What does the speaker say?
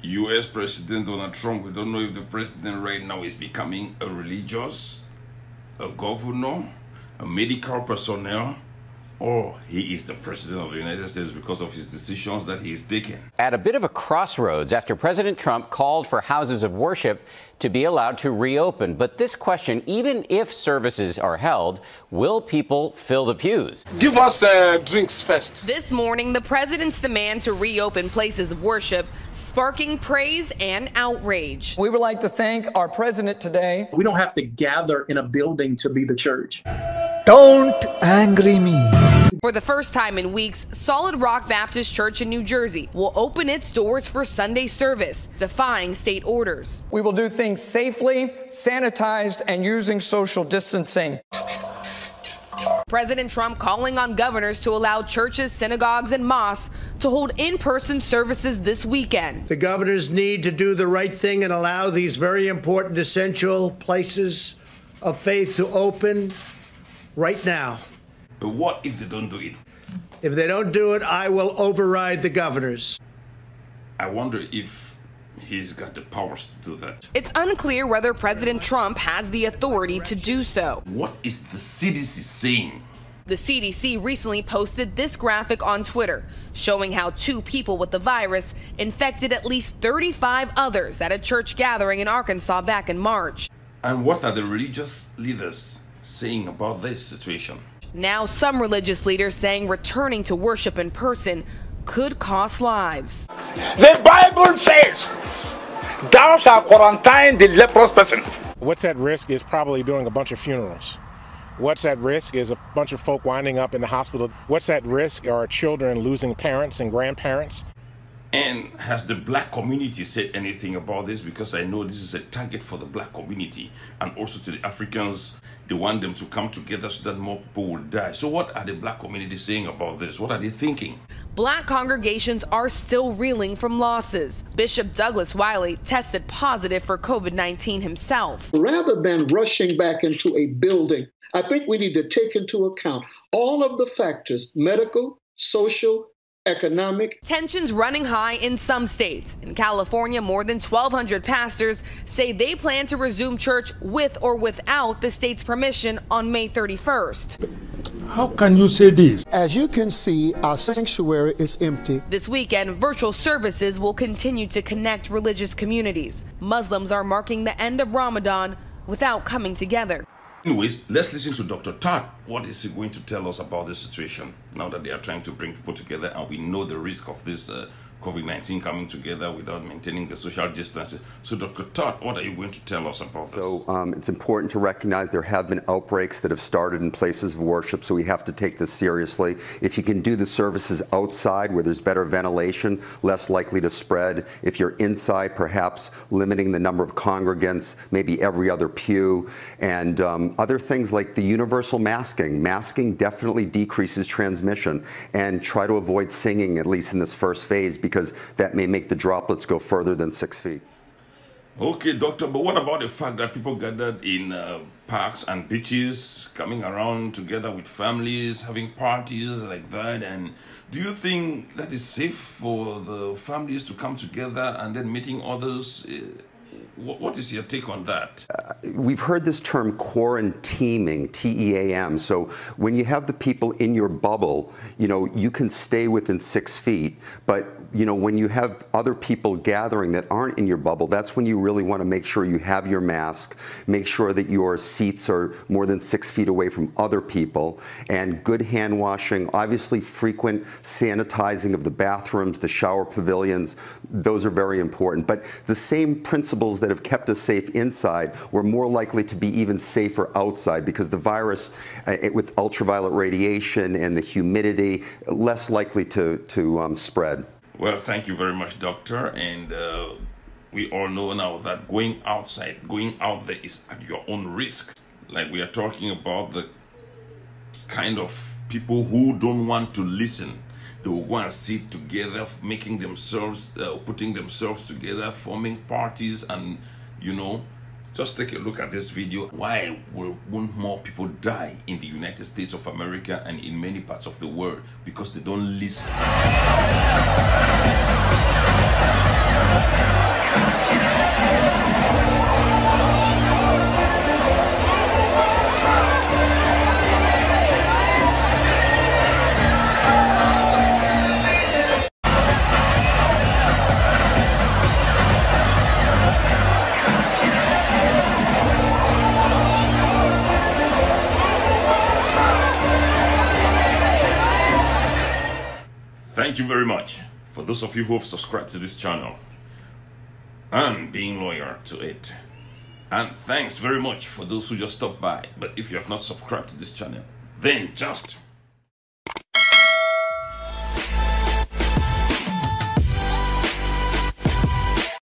U.S. President Donald Trump, we don't know if the president right now is becoming a religious, a governor, a medical personnel, or he is the president of the United States because of his decisions that he is taking. At a bit of a crossroads after President Trump called for houses of worship to be allowed to reopen. But this question, even if services are held, will people fill the pews? Give us drinks first. This morning, the president's demand to reopen places of worship sparking praise and outrage. We would like to thank our president today. We don't have to gather in a building to be the church. Don't angry me. For the first time in weeks, Solid Rock Baptist Church in New Jersey will open its doors for Sunday service, defying state orders. We will do things safely, sanitized, and using social distancing. President Trump calling on governors to allow churches, synagogues, and mosques to hold in-person services this weekend. The governors need to do the right thing and allow these very important, essential places of faith to open right now. But what if they don't do it? If they don't do it, I will override the governors. I wonder if he's got the powers to do that. It's unclear whether President Trump has the authority to do so. What is the CDC saying? The CDC recently posted this graphic on Twitter, showing how 2 people with the virus infected at least 35 others at a church gathering in Arkansas back in March. And what are the religious leaders saying about this situation? Now some religious leaders saying returning to worship in person could cost lives. The Bible says, thou shalt quarantine the leprous person. What's at risk is probably doing a bunch of funerals. What's at risk is a bunch of folk winding up in the hospital. What's at risk are children losing parents and grandparents. And has the black community said anything about this? Because I know this is a target for the black community and also to the Africans. They want them to come together so that more people will die. So what are the black community saying about this? What are they thinking? Black congregations are still reeling from losses. Bishop Douglas Wiley tested positive for COVID-19 himself. Rather than rushing back into a building, I think we need to take into account all of the factors, medical, social, economic. Tensions running high in some states. In California, more than 1,200 pastors say they plan to resume church with or without the state's permission on May 31st. How can you say this? As you can see, our sanctuary is empty. This weekend, virtual services will continue to connect religious communities. Muslims are marking the end of Ramadan without coming together. Anyways, let's listen to Dr. Todd. What is he going to tell us about this situation now that they are trying to bring people together and we know the risk of this COVID-19 coming together without maintaining the social distances. So Dr. Todd, what are you going to tell us about this? So it's important to recognize there have been outbreaks that have started in places of worship, so we have to take this seriously. If you can do the services outside where there's better ventilation, less likely to spread. If you're inside, perhaps limiting the number of congregants, maybe every other pew, and other things like the universal masking. Masking definitely decreases transmission, and try to avoid singing, at least in this first phase, because that may make the droplets go further than 6 feet. Okay, doctor, but what about the fact that people gathered in parks and beaches, coming around together with families, having parties like that? And do you think that is safe for the families to come together and then meeting others? What is your take on that? We've heard this term quarantining, T-E-A-M. So when you have the people in your bubble, you know, you can stay within 6 feet. But, you know, when you have other people gathering that aren't in your bubble, that's when you really want to make sure you have your mask, make sure that your seats are more than 6 feet away from other people, and good hand washing, obviously frequent sanitizing of the bathrooms, the shower pavilions, those are very important. But the same principles that have kept us safe inside, we're more likely to be even safer outside because the virus, with ultraviolet radiation and the humidity, less likely to spread. Well, thank you very much, doctor. And we all know now that going outside, going out there is at your own risk. Like we are talking about the kind of people who don't want to listen. They will go and sit together, making themselves, putting themselves together, forming parties, and, you know, just take a look at this video. Why won't more people die in the United States of America and in many parts of the world? Because they don't listen. Thank you very much for those of you who have subscribed to this channel and being loyal to it. And thanks very much for those who just stopped by. But if you have not subscribed to this channel, then just